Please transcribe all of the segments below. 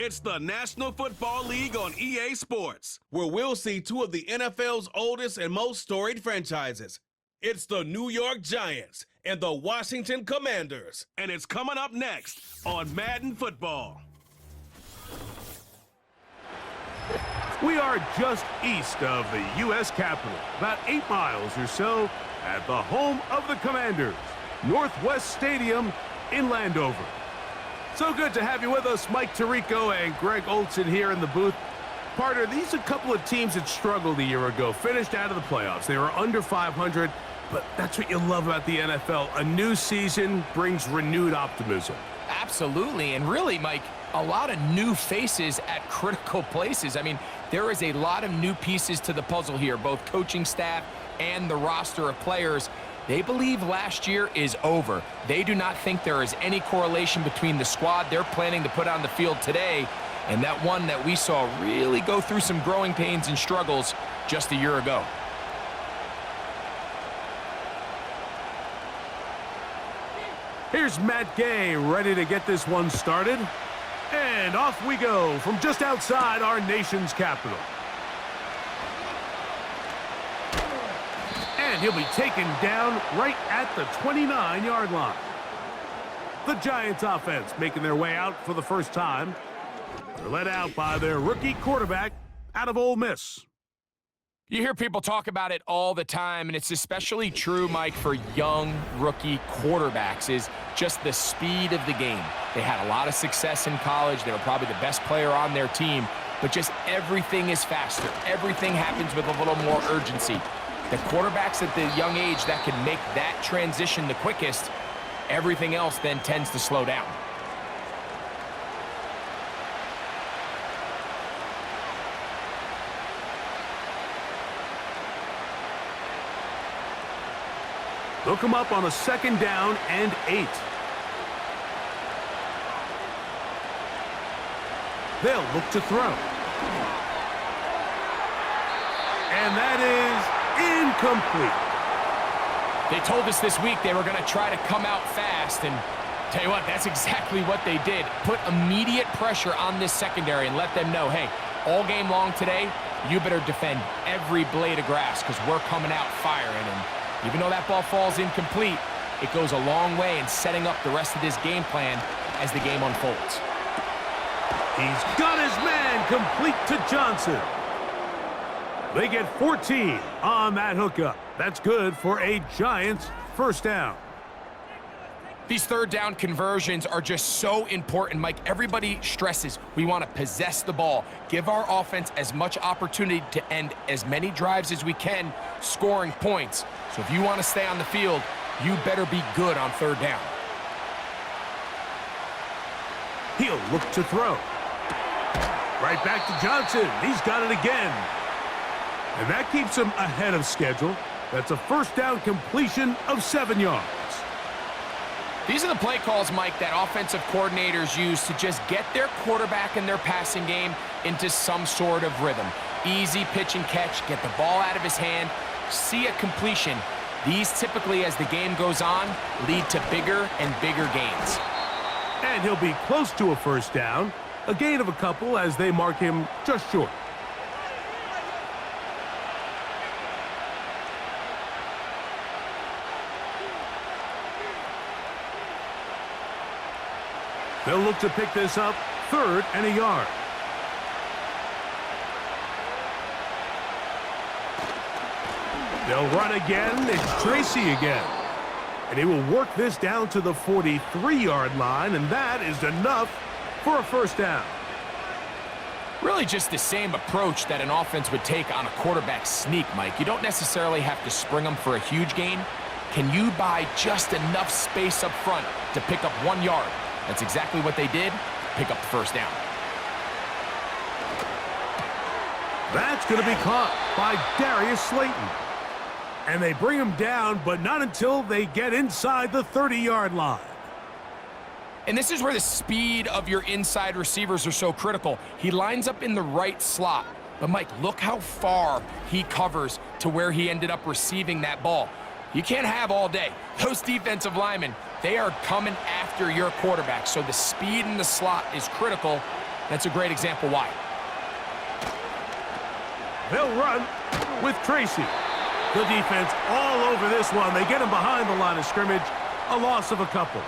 It's the National Football League on EA Sports, where we'll see two of the NFL's oldest and most storied franchises. It's the New York Giants and the Washington Commanders, and it's coming up next on Madden Football. We are just east of the U.S. Capitol, about 8 miles or so, at the home of the Commanders, Northwest Stadium in Landover. So good to have you with us, Mike Tirico and Greg Olson here in the booth. Partner, these are a couple of teams that struggled a year ago, finished out of the playoffs. They were under 500, but that's what you love about the NFL. A new season brings renewed optimism. Absolutely, and really, Mike, a lot of new faces at critical places. I mean, there is a lot of new pieces to the puzzle here, both coaching staff and the roster of players. They believe last year is over. They do not think there is any correlation between the squad they're planning to put on the field today and that one that we saw really go through some growing pains and struggles just a year ago. Here's Matt Gay ready to get this one started. And off we go from just outside our nation's capital. And he'll be taken down right at the 29-yard line. The Giants offense making their way out for the first time. They're led out by their rookie quarterback out of Ole Miss. You hear people talk about it all the time, and it's especially true, Mike, for young rookie quarterbacks, is just the speed of the game. They had a lot of success in college. They were probably the best player on their team, but just everything is faster. Everything happens with a little more urgency. The quarterbacks at the young age that can make that transition the quickest, everything else then tends to slow down. They'll come up on a 2nd down and 8. They'll look to throw. And that is incomplete. They told us this week they were going to try to come out fast, and tell you what, that's exactly what they did. Put immediate pressure on this secondary and let them know, hey, all game long today, you better defend every blade of grass because we're coming out firing. And even though that ball falls incomplete, it goes a long way in setting up the rest of this game plan as the game unfolds. He's got his man complete to Jaxson. They get 14 on that hookup. That's good for a Giants first down. These 3rd down conversions are just so important, Mike. Everybody stresses we want to possess the ball, give our offense as much opportunity to end as many drives as we can, scoring points. So if you want to stay on the field, you better be good on 3rd down. He'll look to throw. Right back to Jaxson. He's got it again. And that keeps him ahead of schedule. That's a first down completion of 7 yards. These are the play calls, Mike, that offensive coordinators use to just get their quarterback and their passing game into some sort of rhythm. Easy pitch and catch, get the ball out of his hand, see a completion. These typically, as the game goes on, lead to bigger and bigger gains. And he'll be close to a first down. A gain of a couple as they mark him just short. They'll look to pick this up, 3rd and a yard. They'll run again. It's Tracy again. And he will work this down to the 43-yard line, and that is enough for a first down. Really just the same approach that an offense would take on a quarterback sneak, Mike. You don't necessarily have to spring them for a huge gain. Can you buy just enough space up front to pick up 1 yard? That's exactly what they did. Pick up the first down. That's going to be caught by Darius Slayton. And they bring him down, but not until they get inside the 30-yard line. And this is where the speed of your inside receivers are so critical. He lines up in the right slot. But, Mike, look how far he covers to where he ended up receiving that ball. You can't have all day. Those defensive linemen, they are coming after your quarterback. So the speed in the slot is critical. That's a great example why. They'll run with Tracy. The defense all over this one. They get him behind the line of scrimmage. A loss of a couple.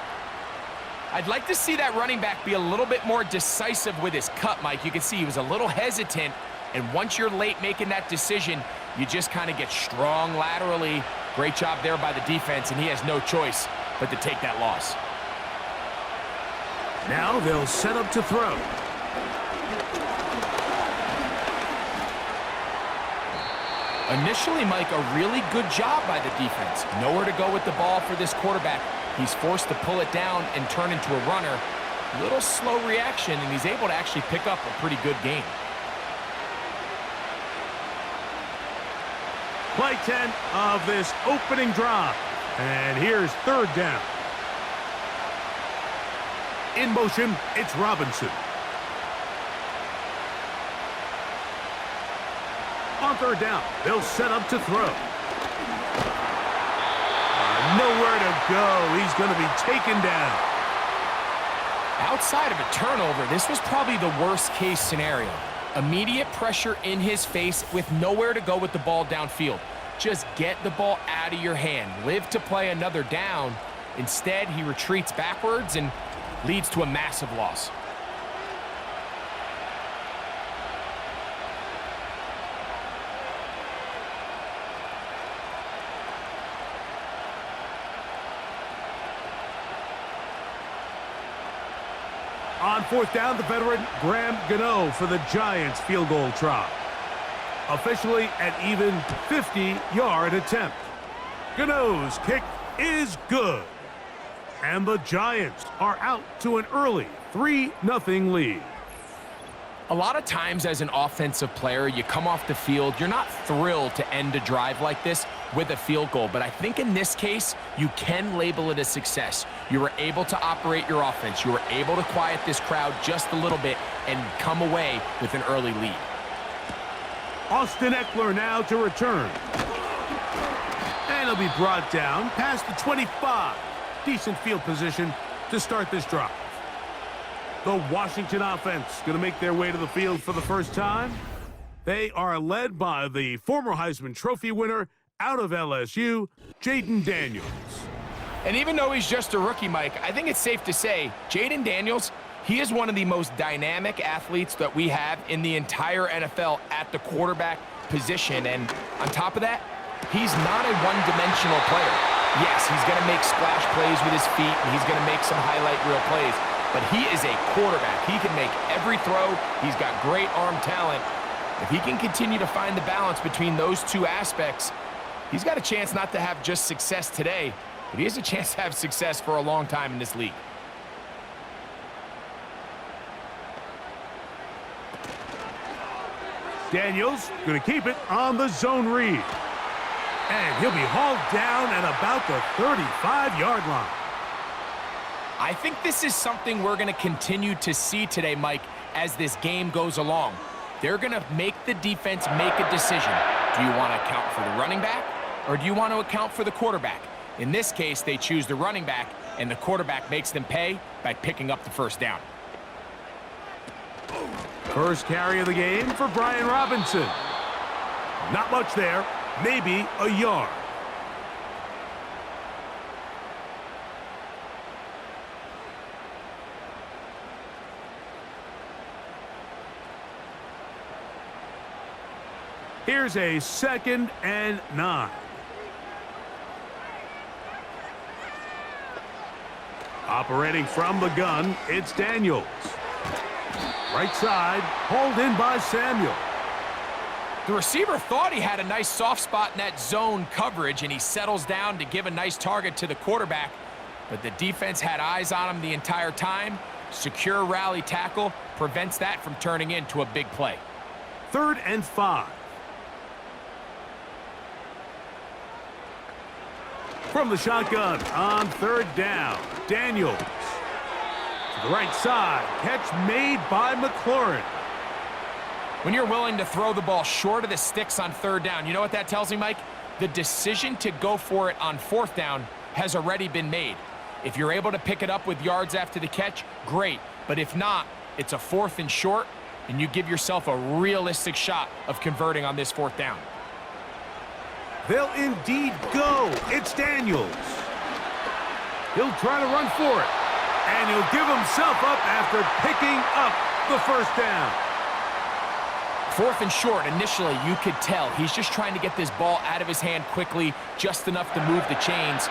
I'd like to see that running back be a little bit more decisive with his cut, Mike. You can see he was a little hesitant, and once you're late making that decision, you just kind of get strong laterally. Great job there by the defense, and he has no choice but to take that loss. Now they'll set up to throw. Initially, Mike, a really good job by the defense. Nowhere to go with the ball for this quarterback. He's forced to pull it down and turn into a runner. Little slow reaction, and he's able to actually pick up a pretty good game. Play 10 of this opening drive. And here's third down. In motion, it's Robinson. On third down, they'll set up to throw. Nowhere to go. He's going to be taken down. Outside of a turnover, this was probably the worst-case scenario. Immediate pressure in his face with nowhere to go with the ball downfield. Just get the ball out of your hand. Live to play another down. Instead, he retreats backwards and leads to a massive loss. On fourth down, the veteran Graham Gano for the Giants field goal try. Officially an even 50-yard attempt. Gano's kick is good. And the Giants are out to an early 3-0 lead. A lot of times as an offensive player, you come off the field, you're not thrilled to end a drive like this with a field goal. But I think in this case, you can label it a success. You were able to operate your offense. You were able to quiet this crowd just a little bit and come away with an early lead. Austin Eckler now to return. And he'll be brought down past the 25. Decent field position to start this drive. The Washington offense going to make their way to the field for the first time. They are led by the former Heisman Trophy winner out of LSU, Jaden Daniels. And even though he's just a rookie, Mike, I think it's safe to say Jaden Daniels, he is one of the most dynamic athletes that we have in the entire NFL at the quarterback position. And on top of that, he's not a one-dimensional player. Yes, he's going to make splash plays with his feet, and he's going to make some highlight reel plays. But he is a quarterback. He can make every throw. He's got great arm talent. If he can continue to find the balance between those two aspects, he's got a chance not to have just success today, but he has a chance to have success for a long time in this league. Daniels going to keep it on the zone read. And he'll be hauled down at about the 35-yard line. I think this is something we're going to continue to see today, Mike, as this game goes along. They're going to make the defense make a decision. Do you want to account for the running back, or do you want to account for the quarterback? In this case, they choose the running back, and the quarterback makes them pay by picking up the first down. First carry of the game for Brian Robinson. Not much there, maybe a yard. Here's a 2nd and 9. Operating from the gun, it's Daniels. Right side, hauled in by Samuel. The receiver thought he had a nice soft spot in that zone coverage, and he settles down to give a nice target to the quarterback. But the defense had eyes on him the entire time. Secure rally tackle prevents that from turning into a big play. 3rd and 5. From the shotgun on 3rd down, Daniels. To the right side, catch made by McLaurin. When you're willing to throw the ball short of the sticks on 3rd down, you know what that tells me, Mike? The decision to go for it on 4th down has already been made. If you're able to pick it up with yards after the catch, great. But if not, It's a 4th and short, and you give yourself a realistic shot of converting on this 4th down. They'll indeed go. It's Daniels. He'll try to run for it. And he'll give himself up after picking up the first down. 4th and short, initially you could tell he's just trying to get this ball out of his hand quickly, just enough to move the chains.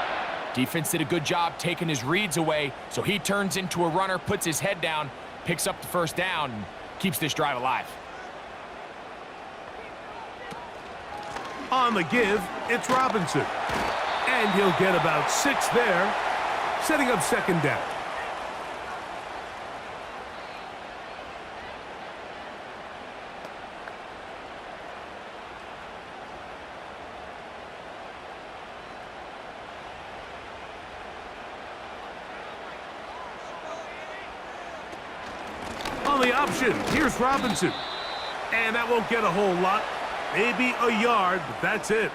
Defense did a good job taking his reads away, so he turns into a runner, puts his head down, picks up the first down, and keeps this drive alive. On the give, it's Robinson. And he'll get about 6 there, setting up 2nd down. On the option, here's Robinson. And that won't get a whole lot. Maybe a yard, but that's it.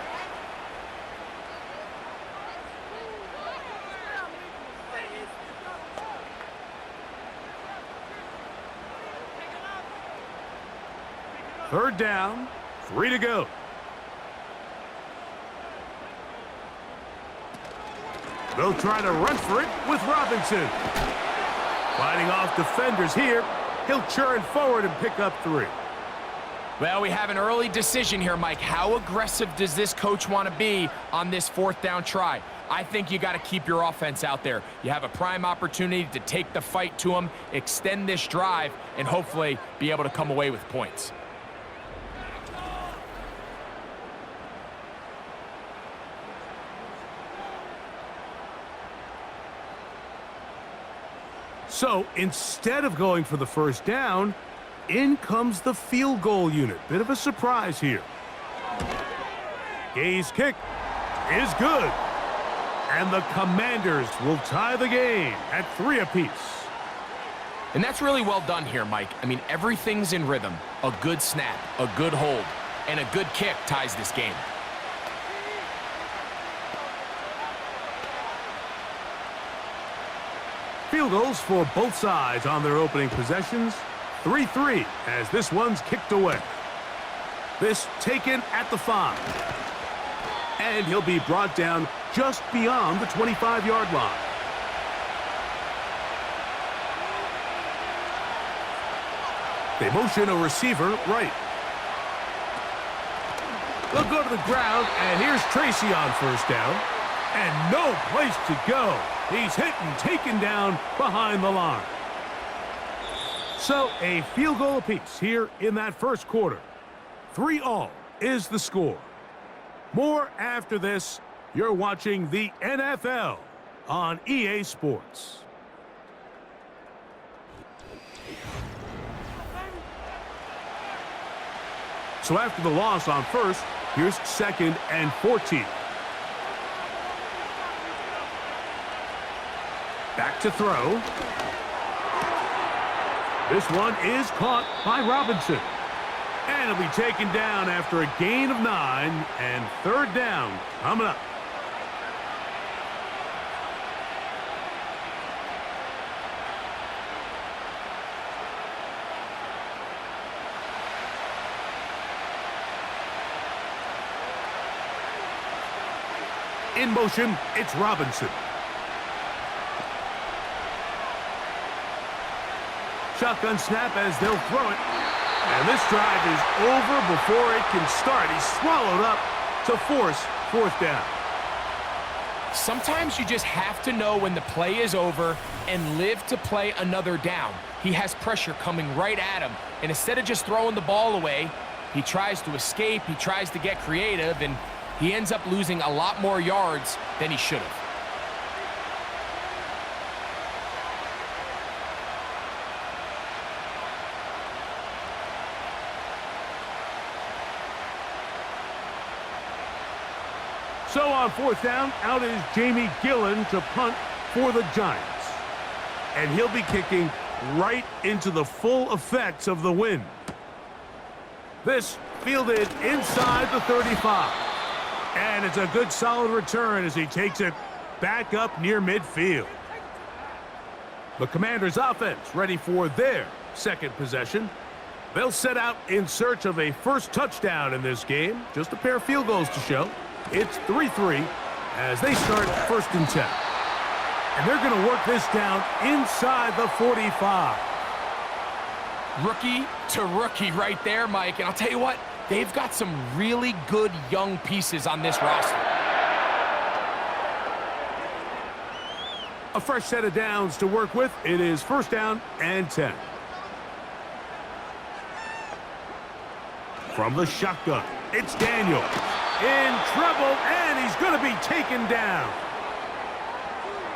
Third down, 3 to go. They'll try to run for it with Robinson. Fighting off defenders here. He'll churn forward and pick up 3. Well, we have an early decision here, Mike. How aggressive does this coach want to be on this 4th down try? I think you got to keep your offense out there. You have a prime opportunity to take the fight to them, extend this drive, and hopefully be able to come away with points. So instead of going for the first down, in comes the field goal unit. Bit of a surprise here. Gay's kick is good. And the Commanders will tie the game at 3 apiece. And that's really well done here, Mike. I mean, everything's in rhythm. A good snap, a good hold, and a good kick ties this game. Field goals for both sides on their opening possessions. 3-3 as this one's kicked away. This taken at the 5. And he'll be brought down just beyond the 25-yard line. They motion a receiver right. They'll go to the ground, and here's Tracy on first down. And no place to go. He's hit and taken down behind the line. So a field goal apiece here in that first quarter. 3-all is the score. More after this. You're watching the NFL on EA Sports. So after the loss on first, here's 2nd and 14. Back to throw. This one is caught by Robinson. And it'll be taken down after a gain of 9, and 3rd down coming up. In motion, it's Robinson. Shotgun snap as they'll throw it. And this drive is over before it can start. He's swallowed up to force 4th down. Sometimes you just have to know when the play is over and live to play another down. He has pressure coming right at him. And instead of just throwing the ball away, he tries to escape, he tries to get creative, and he ends up losing a lot more yards than he should have. So on 4th down, out is Jamie Gillen to punt for the Giants. And he'll be kicking right into the full effects of the wind. This fielded inside the 35. And it's a good solid return as he takes it back up near midfield. The Commanders' offense ready for their second possession. They'll set out in search of a first touchdown in this game. Just a pair of field goals to show. It's 3-3 as they start first and 10. And they're going to work this down inside the 45. Rookie to rookie right there, Mike. And I'll tell you what, they've got some really good young pieces on this roster. A fresh set of downs to work with. It is first down and 10. From the shotgun, it's Daniel. In trouble, and he's going to be taken down.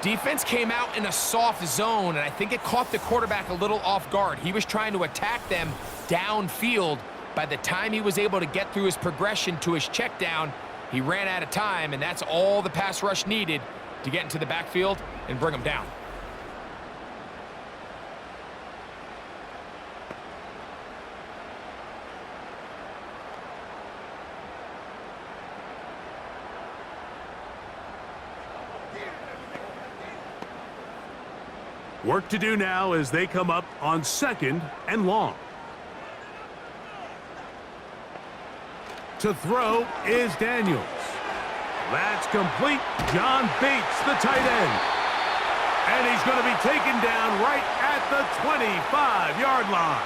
Defense came out in a soft zone, and I think it caught the quarterback a little off guard. He was trying to attack them downfield. By the time he was able to get through his progression to his check down, he ran out of time, and that's all the pass rush needed to get into the backfield and bring him down. Work to do now as they come up on second and long. To throw is Daniels. That's complete. John Bates, the tight end. And he's going to be taken down right at the 25-yard line.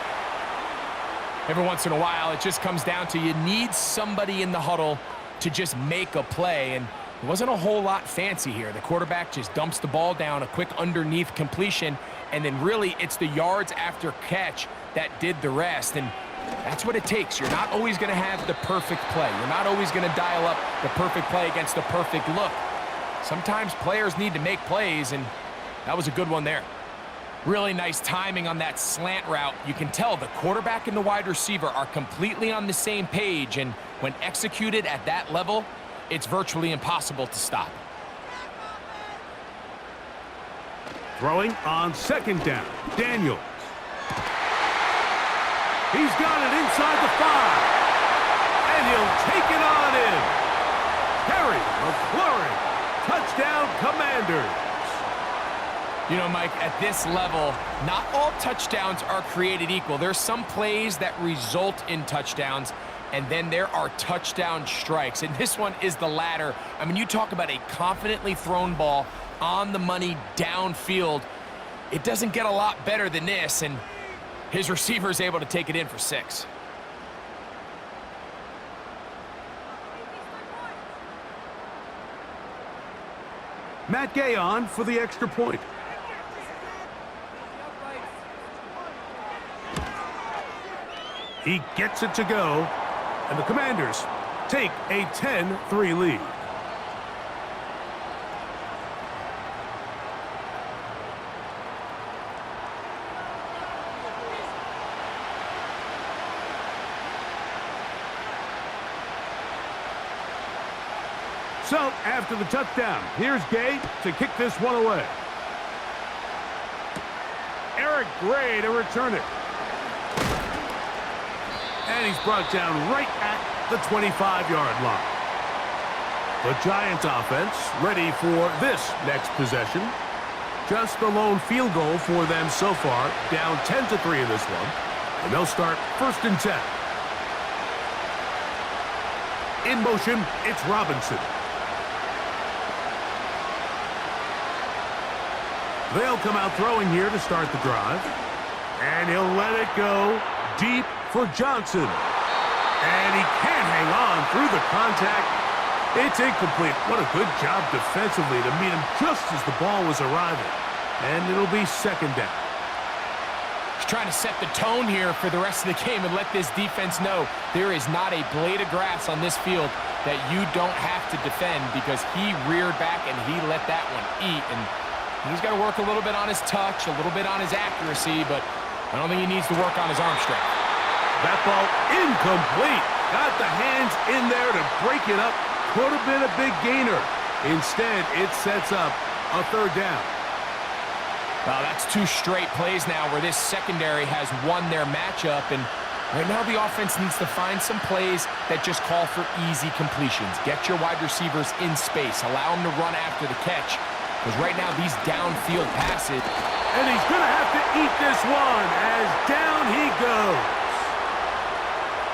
Every once in a while, it just comes down to you need somebody in the huddle to just make a play, and it wasn't a whole lot fancy here. The quarterback just dumps the ball down, a quick underneath completion, and then really it's the yards after catch that did the rest, and that's what it takes. You're not always going to have the perfect play. You're not always going to dial up the perfect play against the perfect look. Sometimes players need to make plays, and that was a good one there. Really nice timing on that slant route. You can tell the quarterback and the wide receiver are completely on the same page, and when executed at that level, it's virtually impossible to stop. Throwing on second down, Daniels. He's got it inside the 5. And he'll take it on in. Terry McLaurin, touchdown Commanders. You know, Mike, at this level, not all touchdowns are created equal. There's some plays that result in touchdowns, and then there are touchdown strikes, and this one is the latter. I mean, you talk about a confidently thrown ball on the money downfield. It doesn't get a lot better than this, and his receiver is able to take it in for 6. Matt Gay on for the extra point. He gets it to go, and the Commanders take a 10-3 lead. So, after the touchdown, here's Gay to kick this one away. Eric Gray to return it. And he's brought down right at the 25-yard line. The Giants offense ready for this next possession. Just the lone field goal for them so far, down 10-3 in this one. And they'll start first and 10. In motion, it's Robinson. They'll come out throwing here to start the drive. And he'll let it go deep for Jaxson. And he can't hang on through the contact. It's incomplete. What a good job defensively to meet him just as the ball was arriving. And it'll be second down. He's trying to set the tone here for the rest of the game and let this defense know there is not a blade of grass on this field that you don't have to defend, because he reared back and he let that one eat. And he's got to work a little bit on his touch, a little bit on his accuracy, but I don't think he needs to work on his arm strength. That ball incomplete. Got the hands in there to break it up. Could have been a big gainer. Instead, it sets up a third down. Well, that's 2 straight plays now where this secondary has won their matchup, and right now the offense needs to find some plays that just call for easy completions. Get your wide receivers in space. Allow them to run after the catch, because right now these downfield passes. And he's going to have to eat this one as down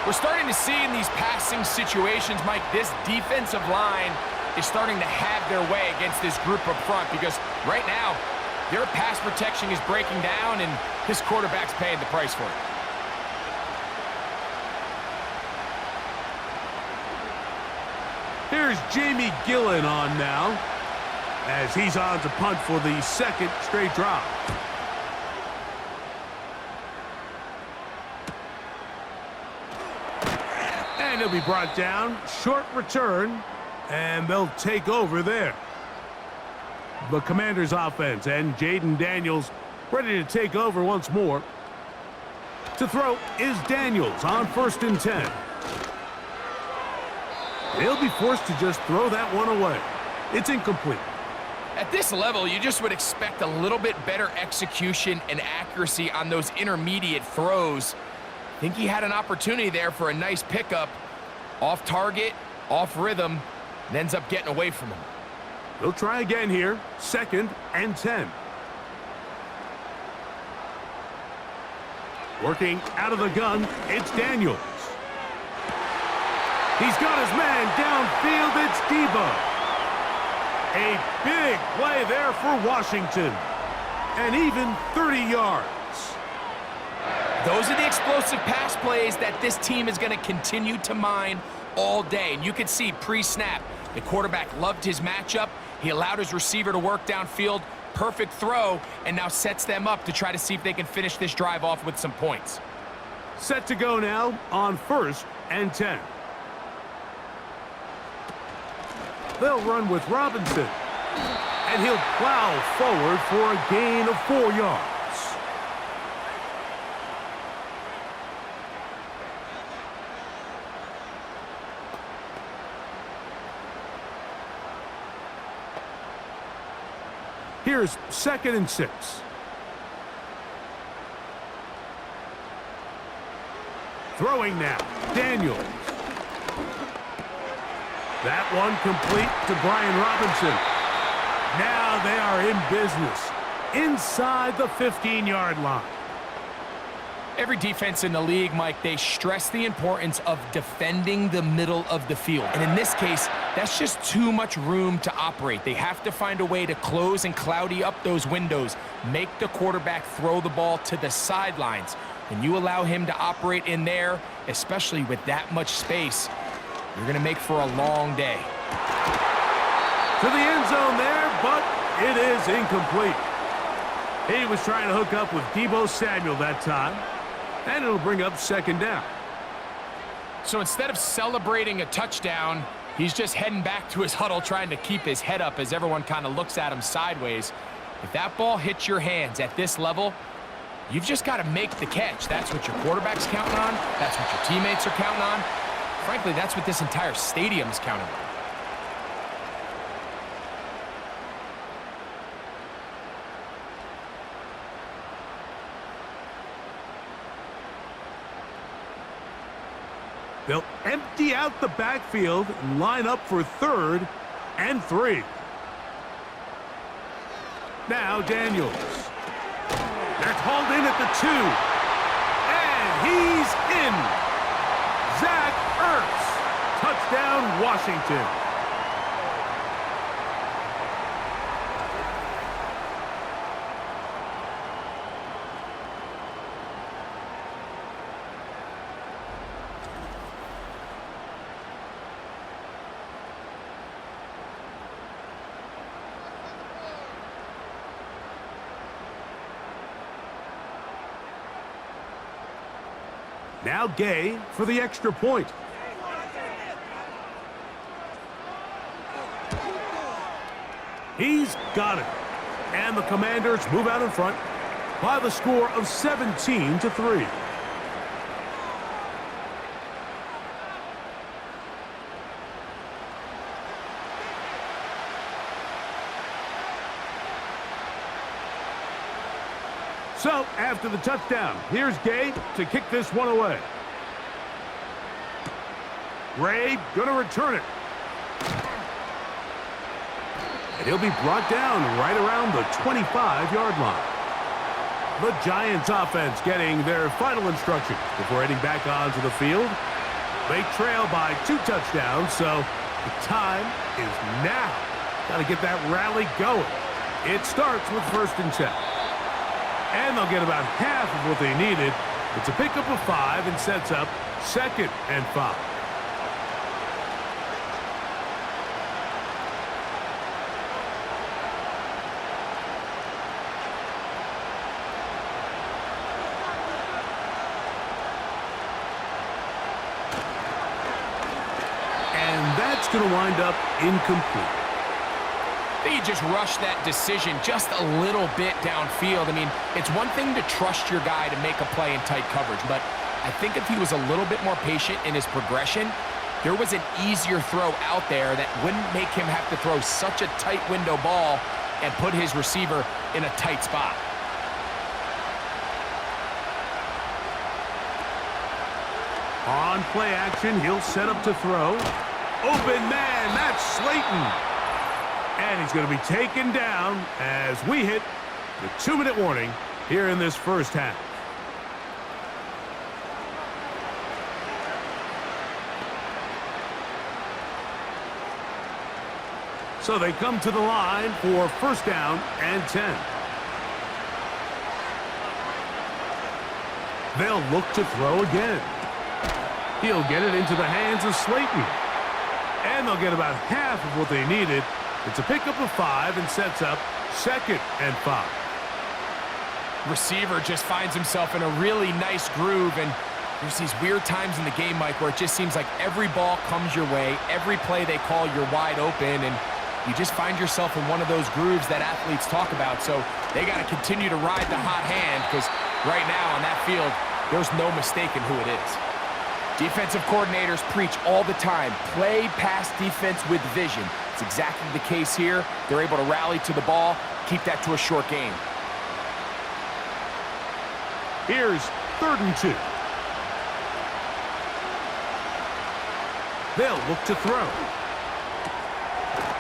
We're starting to see in these passing situations, Mike, this defensive line is starting to have their way against this group up front because right now, their pass protection is breaking down, and this quarterback's paying the price for it. Here's Jamie Gillen on now, as he's on to punt for the second straight drive. And he'll be brought down. Short return, and they'll take over there. The Commanders' offense and Jaden Daniels ready to take over once more. To throw is Daniels on 1st and 10. They'll be forced to just throw that one away. It's incomplete. At this level, you just would expect a little bit better execution and accuracy on those intermediate throws. I think he had an opportunity there for a nice pickup. Off target, off rhythm, and ends up getting away from him. He'll try again here. 2nd and 10. Working out of the gun, it's Daniels. He's got his man downfield. It's Debo. A big play there for Washington. And even 30 yards. Those are the explosive pass plays that this team is going to continue to mine all day. And you can see pre-snap, the quarterback loved his matchup. He allowed his receiver to work downfield. Perfect throw, and now sets them up to try to see if they can finish this drive off with some points. Set to go now on 1st and 10. They'll run with Robinson. And he'll plow forward for a gain of 4 yards. Here's 2nd and 6. Throwing now, Daniels. That one complete to Brian Robinson. Now they are in business inside the 15-yard line. Every defense in the league, Mike, they stress the importance of defending the middle of the field. And in this case, that's just too much room to operate. They have to find a way to close and cloudy up those windows, make the quarterback throw the ball to the sidelines. When you allow him to operate in there, especially with that much space, you're going to make for a long day. To the end zone there, but it is incomplete. He was trying to hook up with Deebo Samuel that time, and it'll bring up 2nd down. So instead of celebrating a touchdown, he's just heading back to his huddle trying to keep his head up as everyone kind of looks at him sideways. If that ball hits your hands at this level, you've just got to make the catch. That's what your quarterback's counting on. That's what your teammates are counting on. Frankly, that's what this entire stadium is counting on. They'll empty out the backfield and line up for 3rd and 3. Now Daniels. They're called in at the 2. And he's in. Zach Ertz. Touchdown, Washington. Now Gay for the extra point. He's got it. And the Commanders move out in front by the score of 17-3. So, after the touchdown, here's Gay to kick this one away. Ray gonna return it. And he'll be brought down right around the 25-yard line. The Giants offense getting their final instructions before heading back onto the field. They trail by 2 touchdowns, so the time is now. Got to get that rally going. It starts with 1st and 10. And they'll get about half of what they needed. It's a pickup of 5 and sets up 2nd and 5. That's going to wind up incomplete. They just rushed that decision just a little bit downfield. I mean, it's one thing to trust your guy to make a play in tight coverage, but I think if he was a little bit more patient in his progression, there was an easier throw out there that wouldn't make him have to throw such a tight window ball and put his receiver in a tight spot. On play action, he'll set up to throw. Open man, that's Slayton. And he's going to be taken down as we hit the 2-minute warning here in this first half. So they come to the line for 1st down and 10. They'll look to throw again. He'll get it into the hands of Slayton. And they'll get about half of what they needed. It's a pickup of 5 and sets up 2nd and 5. Receiver just finds himself in a really nice groove, and there's these weird times in the game, Mike, where it just seems like every ball comes your way, every play they call, you're wide open, and you just find yourself in one of those grooves that athletes talk about. So they got to continue to ride the hot hand, because right now on that field, there's no mistaking who it is. Defensive coordinators preach all the time, play pass defense with vision. It's exactly the case here. They're able to rally to the ball, keep that to a short game. Here's 3rd and 2. They'll look to throw.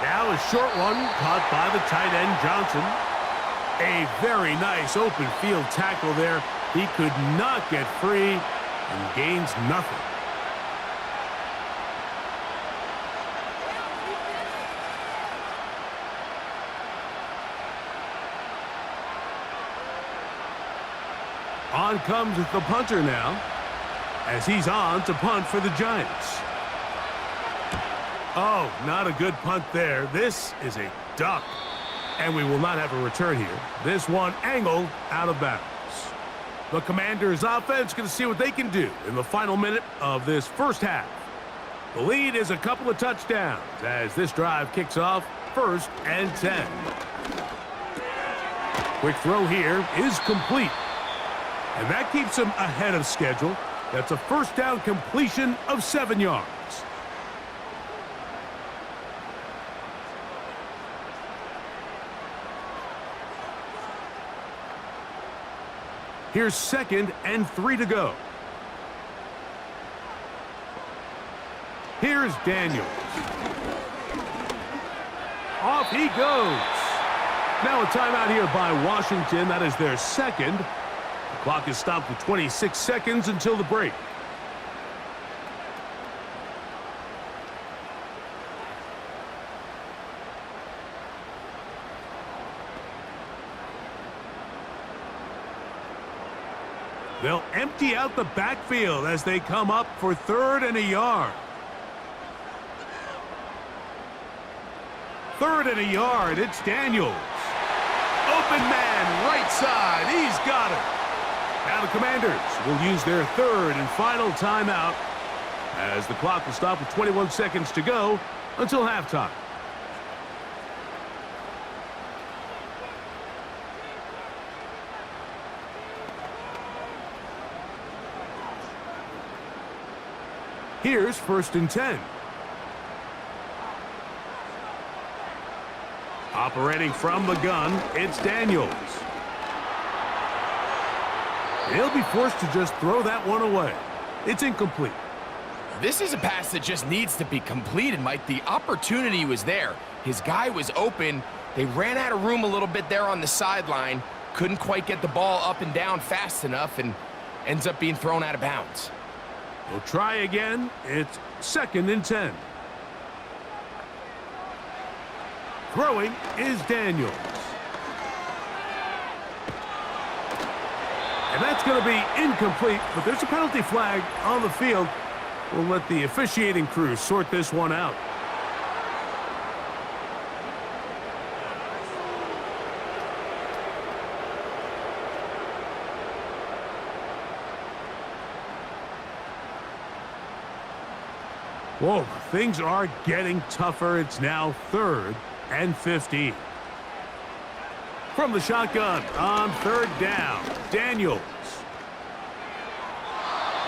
Now a short one caught by the tight end Jaxson. A very nice open field tackle there. He could not get free and gains nothing. On comes the punter now, as he's on to punt for the Giants. Oh, not a good punt there. This is a duck, and we will not have a return here. This one angled out of bounds. The Commanders' offense going to see what they can do in the final minute of this first half. The lead is a couple of touchdowns as this drive kicks off 1st and 10. Quick throw here is complete. And that keeps him ahead of schedule. That's a 1st down completion of 7 yards. Here's 2nd and 3 to go. Here's Daniels. Off he goes. Now a timeout here by Washington. That is their 2nd. The clock is stopped with 26 seconds until the break. They'll empty out the backfield as they come up for 3rd and a yard. 3rd and a yard. It's Daniels. Open man, right side. He's got it. Now the Commanders will use their 3rd and final timeout as the clock will stop with 21 seconds to go until halftime. Here's 1st and 10. Operating from the gun, it's Daniels. He'll be forced to just throw that one away. It's incomplete. This is a pass that just needs to be completed, Mike. The opportunity was there. His guy was open. They ran out of room a little bit there on the sideline. couldn't quite get the ball up and down fast enough and ends up being thrown out of bounds. We'll try again. It's 2nd and 10. Throwing is Daniels. And that's going to be incomplete, but there's a penalty flag on the field. We'll let the officiating crew sort this one out. Whoa, things are getting tougher. It's now 3rd and 15. From the shotgun on 3rd down, Daniels.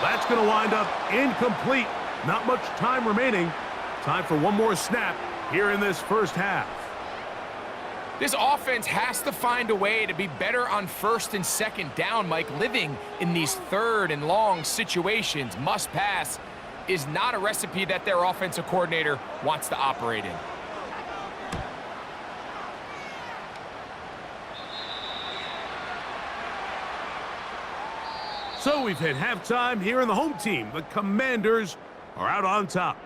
That's going to wind up incomplete. Not much time remaining. Time for one more snap here in this first half. This offense has to find a way to be better on 1st and 2nd down, Mike. Living in these 3rd and long situations, must pass, is not a recipe that their offensive coordinator wants to operate in. So we've hit halftime here in the home team. The Commanders are out on top.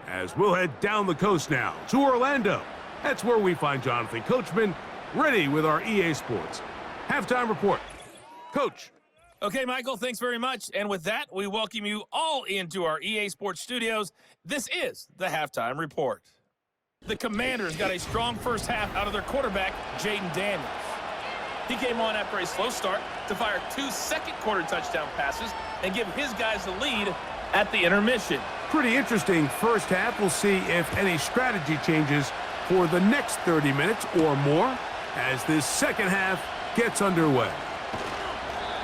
As we'll head down the coast now to Orlando. That's where we find Jonathan Coachman ready with our EA Sports halftime report. Coach. Okay, Michael, thanks very much. And with that, we welcome you all into our EA Sports studios. This is the halftime report. The Commanders got a strong first half out of their quarterback, Jaden Daniels. He came on after a slow start to fire 2 second-quarter touchdown passes and give his guys the lead at the intermission. Pretty interesting first half. We'll see if any strategy changes for the next 30 minutes or more as this second half gets underway.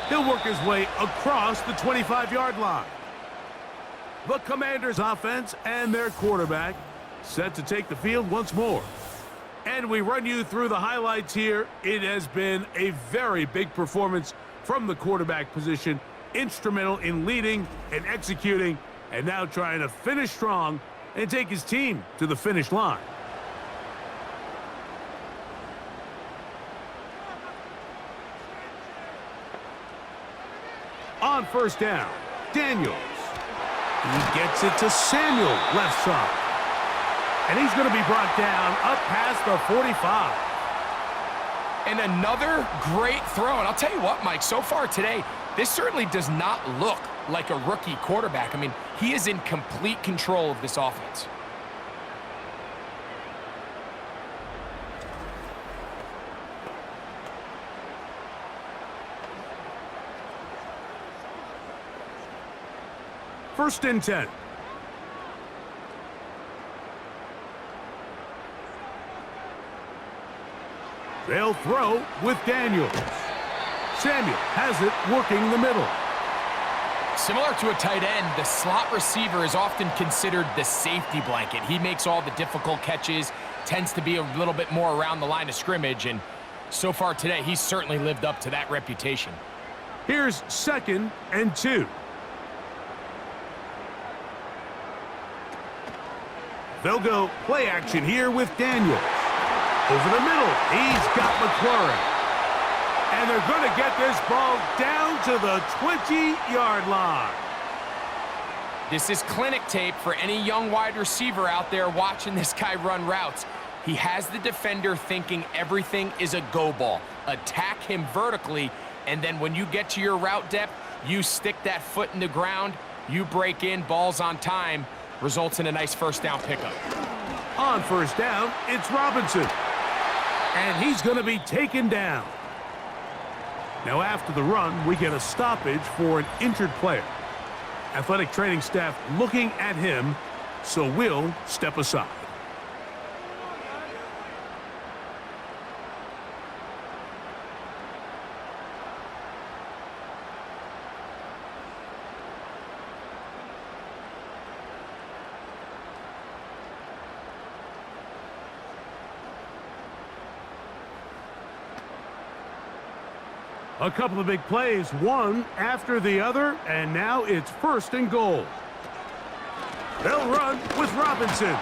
He'll work his way across the 25-yard line. The Commanders' offense and their quarterback set to take the field once more. And we run you through the highlights here. It has been a very big performance from the quarterback position. Instrumental in leading and executing, and now trying to finish strong and take his team to the finish line. On 1st down, Daniels. He gets it to Samuel, left side. And he's going to be brought down up past the 45. And another great throw. And I'll tell you what, Mike, so far today, this certainly does not look like a rookie quarterback. I mean, he is in complete control of this offense. First and 10. They'll throw with Daniels. Samuel has it working the middle. Similar to a tight end, the slot receiver is often considered the safety blanket. He makes all the difficult catches, tends to be a little bit more around the line of scrimmage, and so far today, he's certainly lived up to that reputation. Here's 2nd and 2. They'll go play action here with Daniels. Over the middle, he's got McLaurin. And they're going to get this ball down to the 20-yard line. This is clinic tape for any young wide receiver out there watching this guy run routes. He has the defender thinking everything is a go ball. Attack him vertically, and then when you get to your route depth, you stick that foot in the ground, you break in, balls on time, results in a nice first down pickup. On 1st down, it's Robinson. And he's going to be taken down. Now after the run, we get a stoppage for an injured player. Athletic training staff looking at him, so we'll step aside. A couple of big plays, one after the other, and now it's 1st and goal. They'll run with Robinson.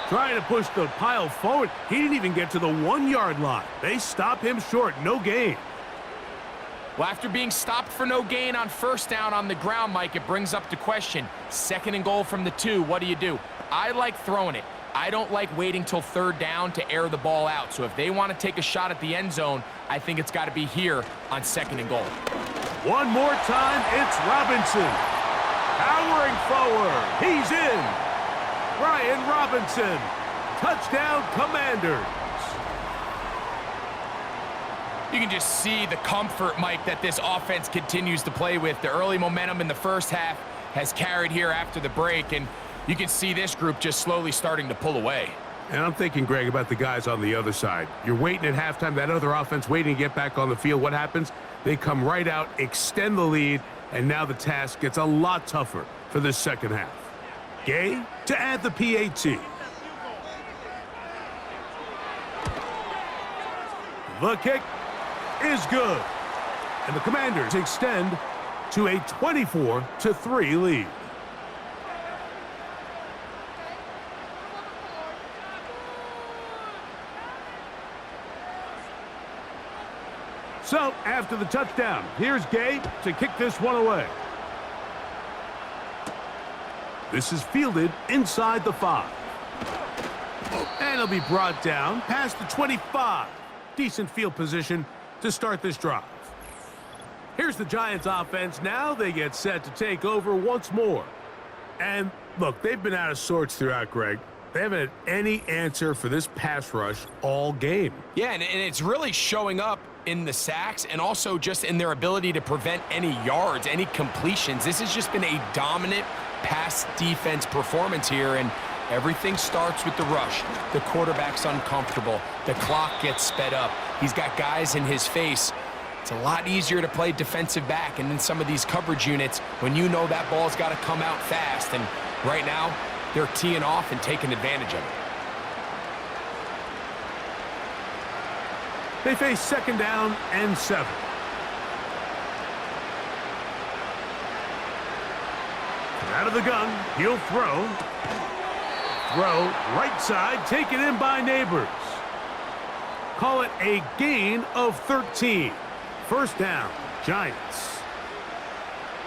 Trying to push the pile forward. He didn't even get to the 1-yard line. They stop him short, no gain. Well, after being stopped for no gain on first down on the ground, Mike, it brings up the question, 2nd and goal from the 2, what do? I like throwing it. I don't like waiting till 3rd down to air the ball out. So if they want to take a shot at the end zone, I think it's got to be here on 2nd and goal. One more time, it's Robinson. Powering forward, he's in. Brian Robinson, touchdown Commanders. You can just see the comfort, Mike, that this offense continues to play with. The early momentum in the first half has carried here after the break, and you can see this group just slowly starting to pull away. And I'm thinking, Greg, about the guys on the other side. You're waiting at halftime, that other offense waiting to get back on the field. What happens? They come right out, extend the lead, and now the task gets a lot tougher for this second half. Gay to add the PAT. The kick is good. And the Commanders extend to a 24-3 lead. So, after the touchdown, here's Gay to kick this one away. This is fielded inside the 5. And it'll be brought down past the 25. Decent field position to start this drive. Here's the Giants offense. Now they get set to take over once more. And look, they've been out of sorts throughout, Greg. They haven't had any answer for this pass rush all game. Yeah, and it's really showing up in the sacks and also just in their ability to prevent any yards, any completions. This has just been a dominant pass defense performance here, and everything starts with the rush. The quarterback's uncomfortable. The clock gets sped up. He's got guys in his face. It's a lot easier to play defensive back, and in some of these coverage units, when you know that ball's got to come out fast, and right now, they're teeing off and taking advantage of it. They face 2nd down and 7. Out of the gun, he'll throw. Throw, right side, taken in by Neighbors. Call it a gain of 13. 1st down, Giants.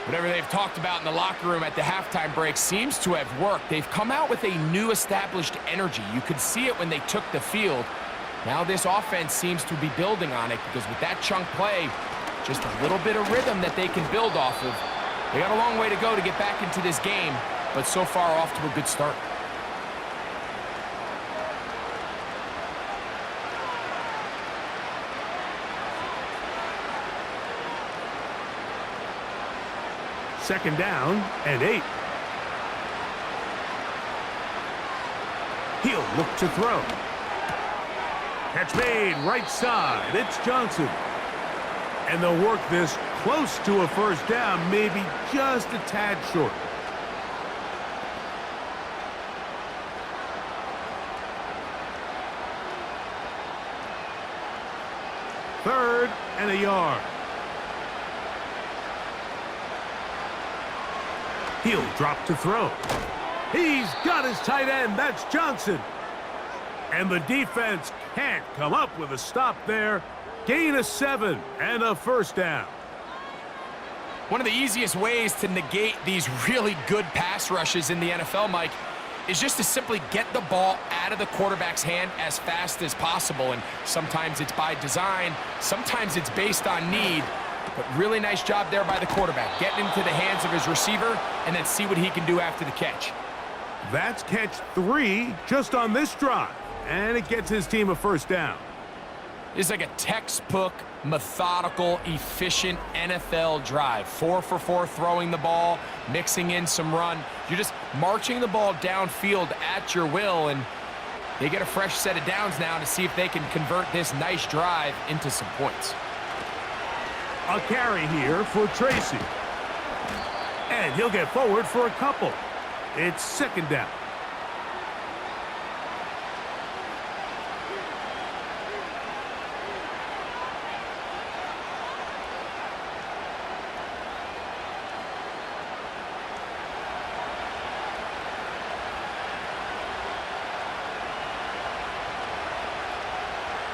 Whatever they've talked about in the locker room at the halftime break seems to have worked. They've come out with a new established energy. You could see it when they took the field. Now this offense seems to be building on it because with that chunk play, just a little bit of rhythm that they can build off of. They got a long way to go to get back into this game, but so far off to a good start. Second down and 8. He'll look to throw. Catch made, right side. It's Johnson. And they'll work this close to a 1st down, maybe just a tad short. Third and a yard. He'll drop to throw. He's got his tight end. That's Johnson. And the defense can't come up with a stop there. Gain of 7 and a 1st down. One of the easiest ways to negate these really good pass rushes in the NFL, Mike, is just to simply get the ball out of the quarterback's hand as fast as possible. And sometimes it's by design, sometimes it's based on need. But really nice job there by the quarterback, getting into the hands of his receiver and then see what he can do after the catch. That's catch 3 just on this drive. And it gets his team a 1st down. It's like a textbook, methodical, efficient NFL drive. 4 for 4 throwing the ball, mixing in some run. You're just marching the ball downfield at your will, and they get a fresh set of downs now to see if they can convert this nice drive into some points. A carry here for Tracy. And he'll get forward for a couple. It's 2nd down.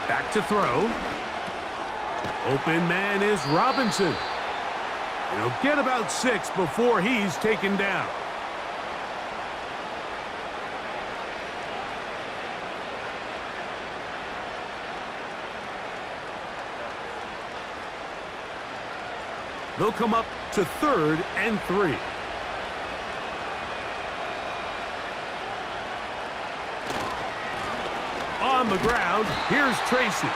Back to throw. Open man is Robinson. And he'll get about 6 before he's taken down. They'll come up to 3rd and 3. On the ground, here's Tracy.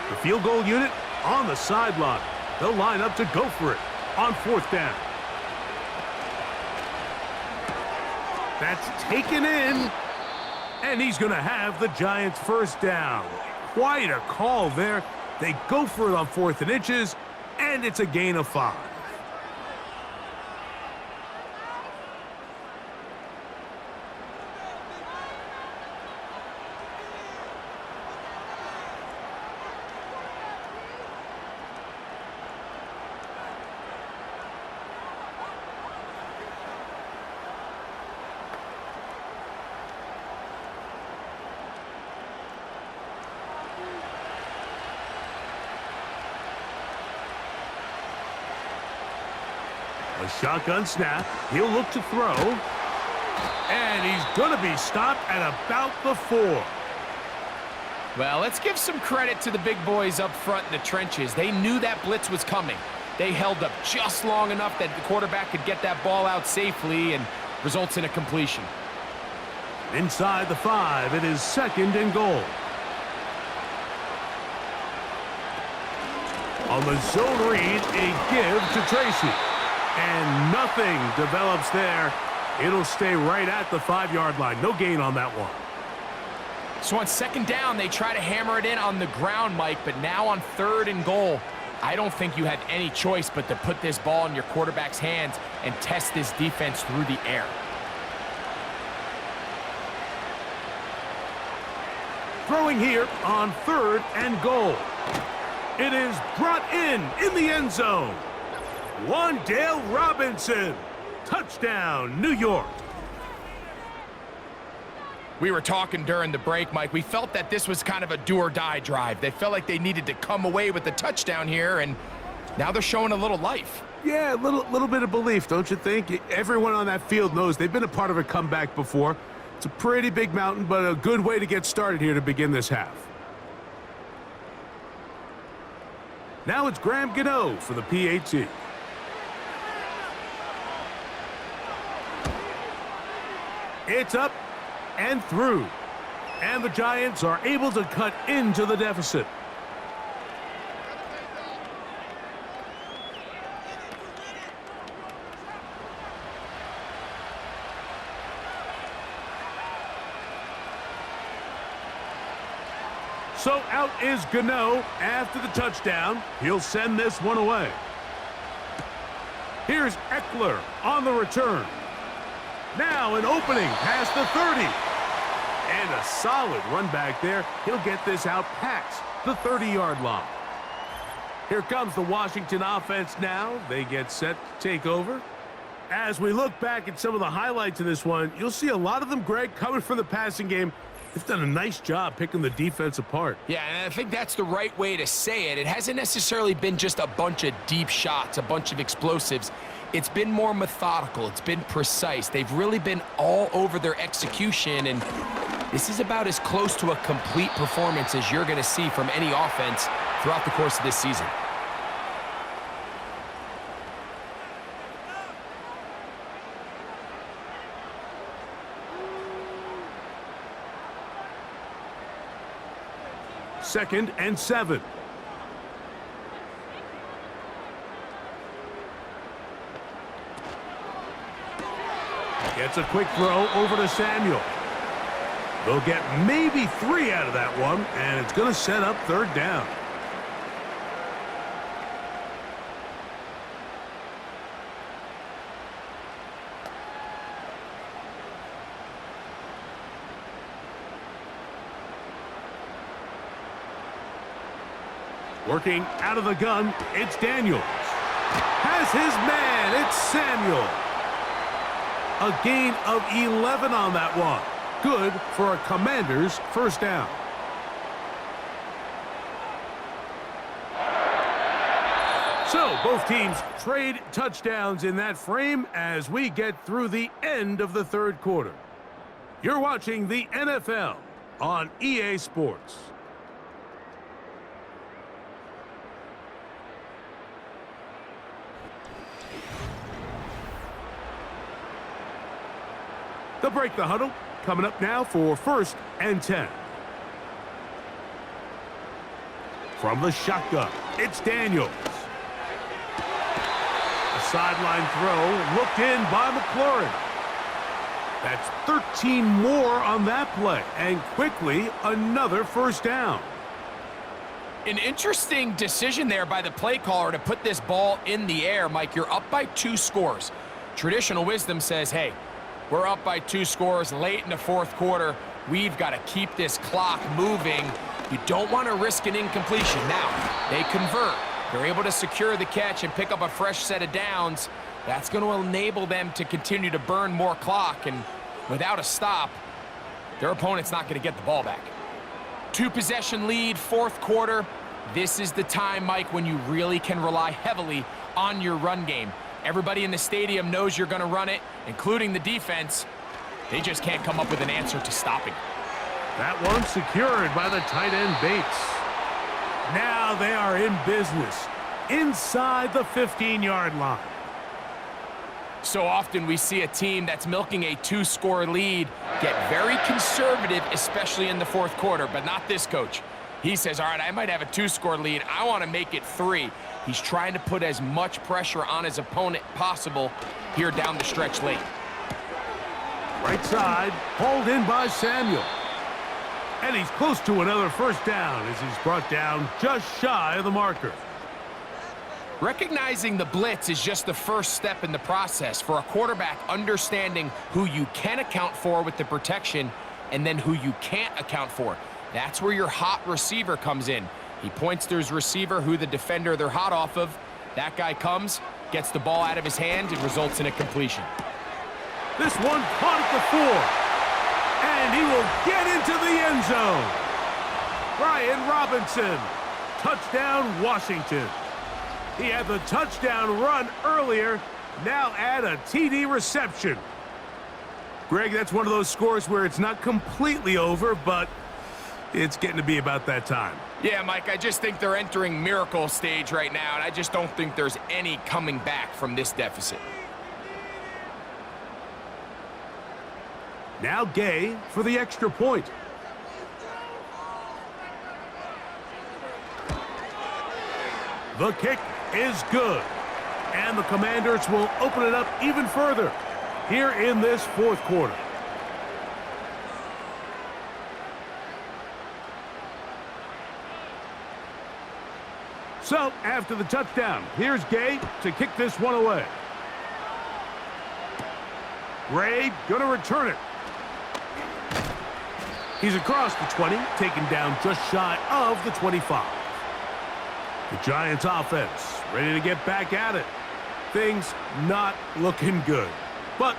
The field goal unit on the sideline. They'll line up to go for it on 4th down. That's taken in, and he's going to have the Giants' 1st down. Quite a call there. They go for it on 4th and inches, and it's a gain of 5. A shotgun snap. He'll look to throw. And he's going to be stopped at about the 4. Well, let's give some credit to the big boys up front in the trenches. They knew that blitz was coming. They held up just long enough that the quarterback could get that ball out safely and results in a completion. Inside the 5, it is 2nd and goal. On the zone read, a give to Tracy. And nothing develops there. It'll stay right at the 5-yard line. No gain on that one. So on 2nd down, they try to hammer it in on the ground, Mike, but now on 3rd and goal, I don't think you had any choice but to put this ball in your quarterback's hands and test this defense through the air. Throwing here on 3rd and goal. It is brought in the end zone. Wan'Dale Robinson. Touchdown, New York. We were talking during the break, Mike. We felt that this was kind of a do-or-die drive. They felt like they needed to come away with the touchdown here, and now they're showing a little life. Yeah, a little bit of belief, don't you think? Everyone on that field knows they've been a part of a comeback before. It's a pretty big mountain, but a good way to get started here to begin this half. Now it's Graham Gano for the PAT. It's up and through. And the Giants are able to cut into the deficit. So out is Gano after the touchdown. He'll send this one away. Here's Eckler on the return. Now an opening past the 30. And a solid run back there. He'll get this out past the 30-yard line. Here comes the Washington offense now. They get set to take over. As we look back at some of the highlights of this one, you'll see a lot of them, Greg, coming from the passing game. They've done a nice job picking the defense apart. Yeah, and I think that's the right way to say it. It hasn't necessarily been just a bunch of deep shots, a bunch of explosives. It's been more methodical. It's been precise. They've really been all over their execution, and this is about as close to a complete performance as you're going to see from any offense throughout the course of this season. Second and 7. Gets a quick throw over to Samuel. They'll get maybe 3 out of that one, and it's going to set up 3rd down. Working out of the gun, it's Daniels. Has his man, it's Samuel. A gain of 11 on that one. Good for a Commanders first down. So both teams trade touchdowns in that frame as we get through the end of the third quarter. You're watching the NFL on EA Sports. They'll break the huddle. Coming up now for 1st and 10. From the shotgun, it's Daniels. A sideline throw looked in by McLaurin. That's 13 more on that play, and quickly another first down. An interesting decision there by the play caller to put this ball in the air. Mike, you're up by 2 scores. Traditional wisdom says, hey, we're up by 2 scores late in the fourth quarter. We've got to keep this clock moving. You don't want to risk an incompletion. Now, they convert. They're able to secure the catch and pick up a fresh set of downs. That's going to enable them to continue to burn more clock. And without a stop, their opponent's not going to get the ball back. 2-possession lead, fourth quarter. This is the time, Mike, when you really can rely heavily on your run game. Everybody in the stadium knows you're going to run it, including the defense. They just can't come up with an answer to stopping it. That one secured by the tight end Bates. Now they are in business inside the 15-yard line. So often we see a team that's milking a 2-score lead get very conservative, especially in the fourth quarter, but not this coach. He says, all right, I might have a 2-score lead. I want to make it 3. He's trying to put as much pressure on his opponent possible here down the stretch late. Right side, hauled in by Samuel. And he's close to another first down as he's brought down just shy of the marker. Recognizing the blitz is just the first step in the process for a quarterback, understanding who you can account for with the protection and then who you can't account for. That's where your hot receiver comes in. He points to his receiver, who the defender they're hot off of. That guy comes, gets the ball out of his hand, and results in a completion. This one caught at the 4. And he will get into the end zone. Brian Robinson. Touchdown, Washington. He had the touchdown run earlier. Now add a TD reception. Greg, that's one of those scores where it's not completely over, but it's getting to be about that time. Yeah, Mike, I just think they're entering miracle stage right now, and I just don't think there's any coming back from this deficit. Now Gay for the extra point. The kick is good. And the Commanders will open it up even further here in this fourth quarter. So, after the touchdown, here's Gay to kick this one away. Ray gonna return it. He's across the 20, taken down just shy of the 25. The Giants offense ready to get back at it. Things not looking good. But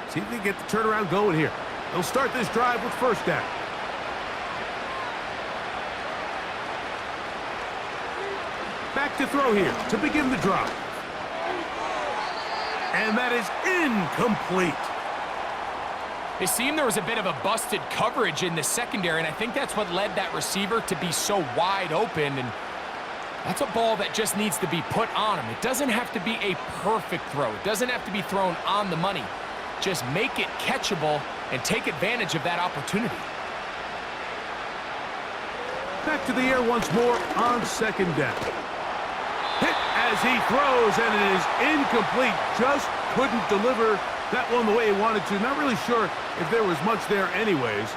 see if they get the turnaround going here. They'll start this drive with first down. Back to throw here to begin the drive. And that is incomplete. It seemed there was a bit of a busted coverage in the secondary, and I think that's what led that receiver to be so wide open. And that's a ball that just needs to be put on him. It doesn't have to be a perfect throw. It doesn't have to be thrown on the money. Just make it catchable and take advantage of that opportunity. Back to the air once more on second down. Hit as he throws, and it is incomplete. Just couldn't deliver that one the way he wanted to. Not really sure if there was much there anyways.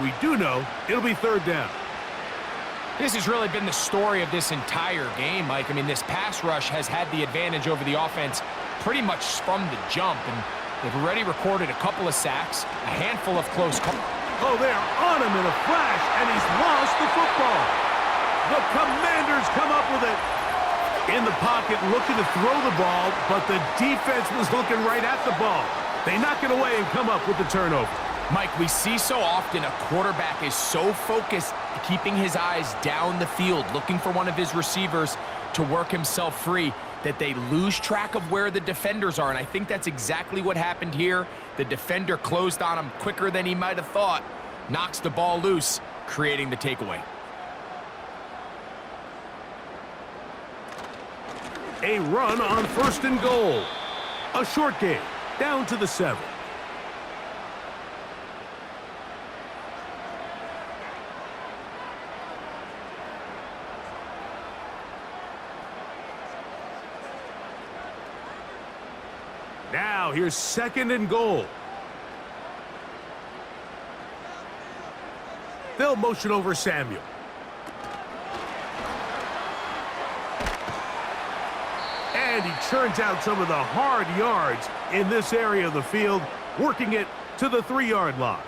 We do know it'll be third down. This has really been the story of this entire game, Mike. I mean, this pass rush has had the advantage over the offense pretty much from the jump, and they've already recorded a couple of sacks, a handful of close calls. Oh, they're on him in a flash, and he's lost the football. The Commanders come up In the pocket, looking to throw the ball, but the defense was looking right at the ball. They knock it away and come up with the turnover. Mike, we see so often a quarterback is so focused, keeping his eyes down the field, looking for one of his receivers to work himself free, that they lose track of where the defenders are. And I think that's exactly what happened here. The defender closed on him quicker than he might have thought, knocks the ball loose, creating the takeaway. A run on 1st and goal. A short game, down to the 7. Now here's 2nd and goal. They'll motion over Samuel. And he churns out some of the hard yards in this area of the field, working it to the 3-yard line.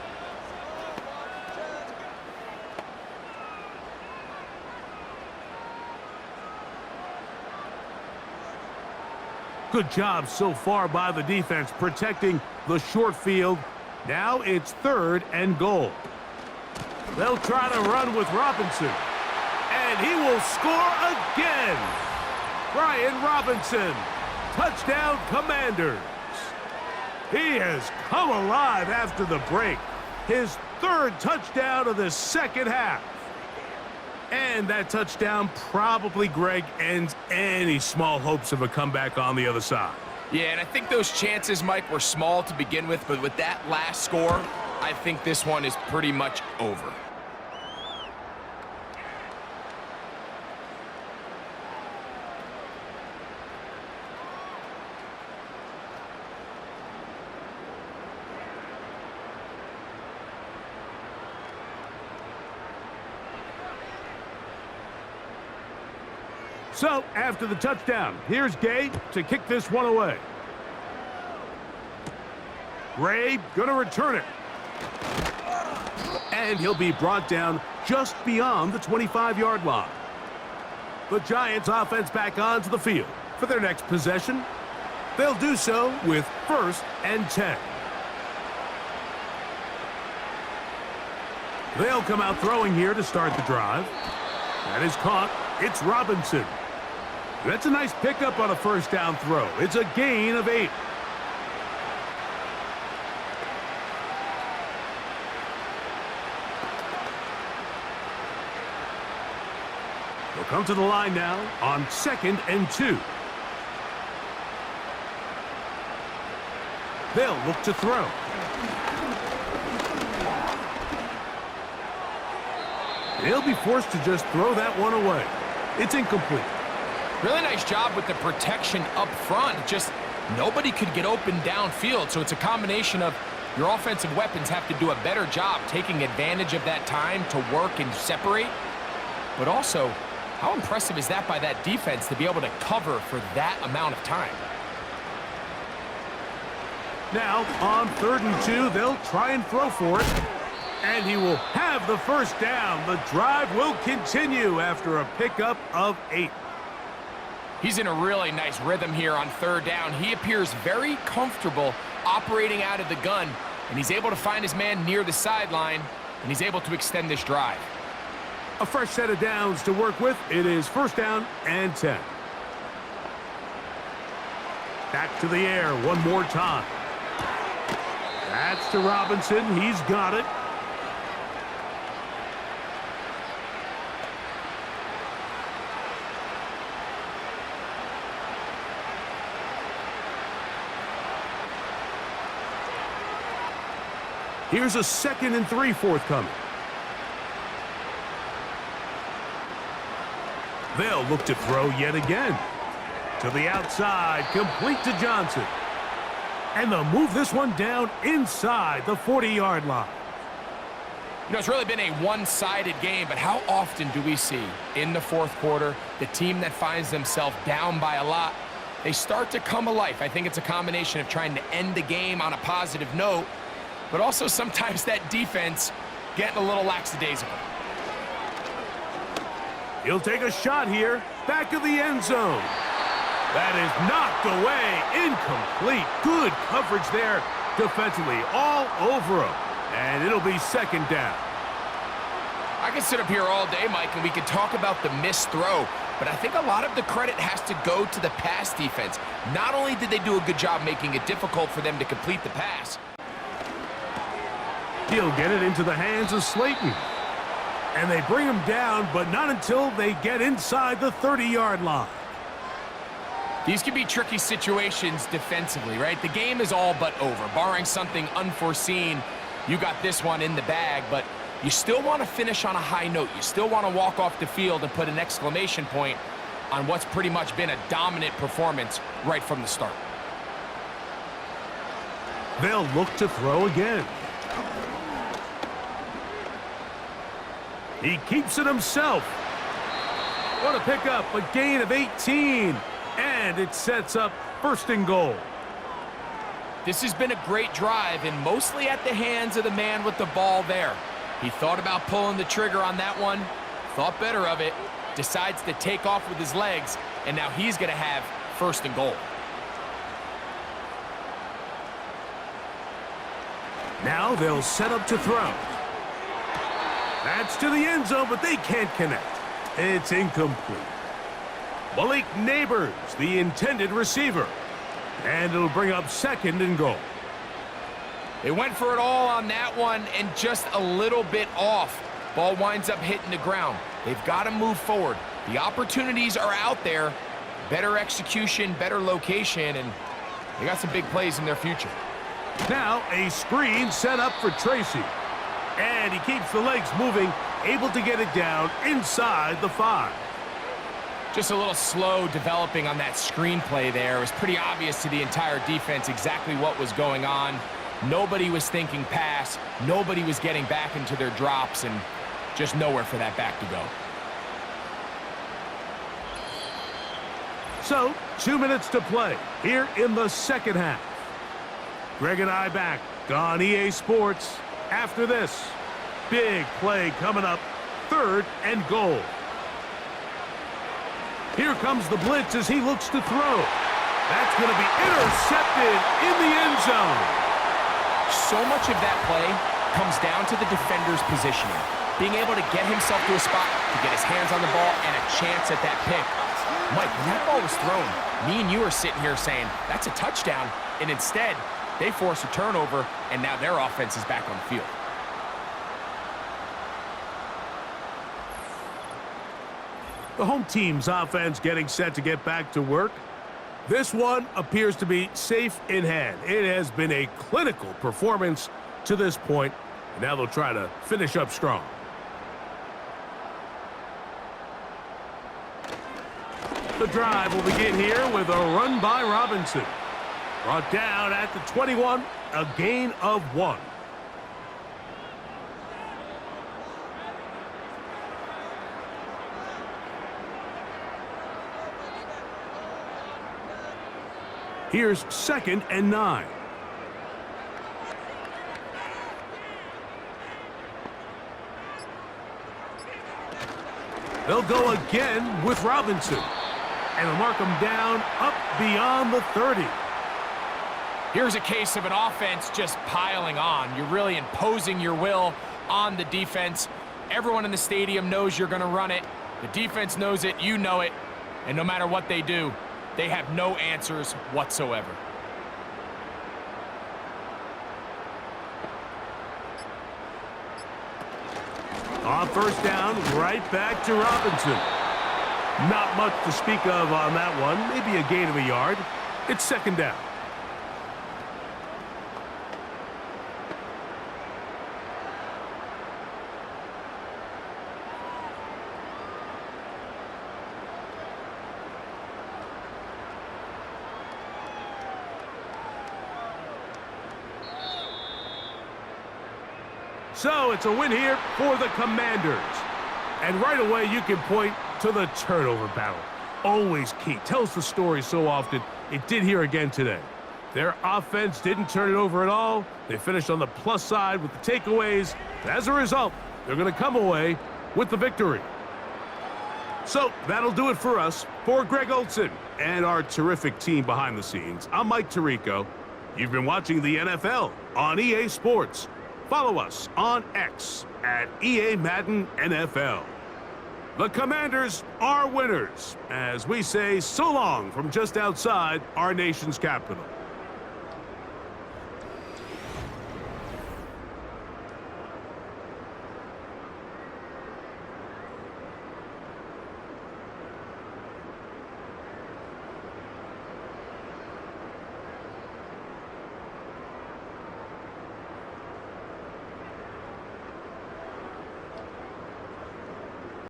Good job so far by the defense protecting the short field. Now it's 3rd and goal. They'll try to run with Robinson. And he will score again. Brian Robinson, touchdown Commanders. He has come alive after the break. His 3rd touchdown of the 2nd half. And that touchdown probably, Greg, ends any small hopes of a comeback on the other side. Yeah, and I think those chances, Mike, were small to begin with, but with that last score, I think this one is pretty much over. So, after the touchdown, here's Gay to kick this one away. Gray gonna return it. And he'll be brought down just beyond the 25-yard line. The Giants offense back onto the field for their next possession. They'll do so with 1st and 10. They'll come out throwing here to start the drive. That is caught. It's Robinson. That's a nice pickup on a 1st down throw. It's a gain of 8. They'll come to the line now on 2nd and 2. They'll look to throw. They'll be forced to just throw that one away. It's incomplete. Really nice job with the protection up front. Just nobody could get open downfield, so it's a combination of your offensive weapons have to do a better job taking advantage of that time to work and separate. But also, how impressive is that by that defense to be able to cover for that amount of time? Now, on 3rd and 2, they'll try and throw for it. And he will have the 1st down. The drive will continue after a pickup of 8. He's in a really nice rhythm here on 3rd down. He appears very comfortable operating out of the gun, and he's able to find his man near the sideline, and he's able to extend this drive. A fresh set of downs to work with. It is 1st down and 10. Back to the air one more time. That's to Robinson. He's got it. Here's a 2nd and 3 forthcoming. They'll look to throw yet again. To the outside, complete to Johnson. And they'll move this one down inside the 40-yard line. You know, it's really been a one-sided game, but how often do we see in the 4th quarter the team that finds themselves down by a lot, they start to come alive. I think it's a combination of trying to end the game on a positive note, but also sometimes that defense getting a little lackadaisical. He'll take a shot here, back of the end zone. That is knocked away, incomplete. Good coverage there defensively, all over him. And it'll be second down. I can sit up here all day, Mike, and we can talk about the missed throw, but I think a lot of the credit has to go to the pass defense. Not only did they do a good job making it difficult for them to complete the pass. He'll get it into the hands of Slayton. And they bring him down, but not until they get inside the 30-yard line. These can be tricky situations defensively, right? The game is all but over. Barring something unforeseen, you got this one in the bag, but you still want to finish on a high note. You still want to walk off the field and put an exclamation point on what's pretty much been a dominant performance right from the start. They'll look to throw again. He keeps it himself. What a pickup, a gain of 18. And it sets up first and goal. This has been a great drive, and mostly at the hands of the man with the ball there. He thought about pulling the trigger on that one, thought better of it, decides to take off with his legs, and now he's going to have first and goal. Now they'll set up to throw. That's to the end zone, but they can't connect. It's incomplete. Malik Neighbors, the intended receiver. And it'll bring up second and goal. They went for it all on that one and just a little bit off. Ball winds up hitting the ground. They've got to move forward. The opportunities are out there. Better execution, better location, and they got some big plays in their future. Now a screen set up for Tracy. And he keeps the legs moving, able to get it down inside the 5. Just a little slow developing on that screenplay there. It was pretty obvious to the entire defense exactly what was going on. Nobody was thinking pass. Nobody was getting back into their drops, and just nowhere for that back to go. So, 2 minutes to play here in the second half. Greg and I back on EA Sports. After this, big play coming up, third and goal. Here comes the blitz as he looks to throw. That's going to be intercepted in the end zone. So much of that play comes down to the defender's positioning. Being able to get himself to a spot, to get his hands on the ball, and a chance at that pick. Mike, when that ball was thrown, me and you are sitting here saying, that's a touchdown. And instead, they force a turnover, and now their offense is back on the field. The home team's offense getting set to get back to work. This one appears to be safe in hand. It has been a clinical performance to this point, and now they'll try to finish up strong. The drive will begin here with a run by Robinson. Brought down at the 21, a gain of 1. Here's second and 9. They'll go again with Robinson. And they'll mark him down up beyond the 30. Here's a case of an offense just piling on. You're really imposing your will on the defense. Everyone in the stadium knows you're going to run it. The defense knows it, you know it. And no matter what they do, they have no answers whatsoever. On first down, right back to Robinson. Not much to speak of on that one. Maybe a gain of a yard. It's second down. So it's a win here for the Commanders. And right away you can point to the turnover battle. Always key. Tells the story so often. It did here again today. Their offense didn't turn it over at all. They finished on the plus side with the takeaways. As a result, they're going to come away with the victory. So that'll do it for us. For Greg Olson and our terrific team behind the scenes, I'm Mike Tirico. You've been watching the NFL on EA Sports. Follow us on X at EA Madden NFL. The Commanders are winners, as we say so long from just outside our nation's capital.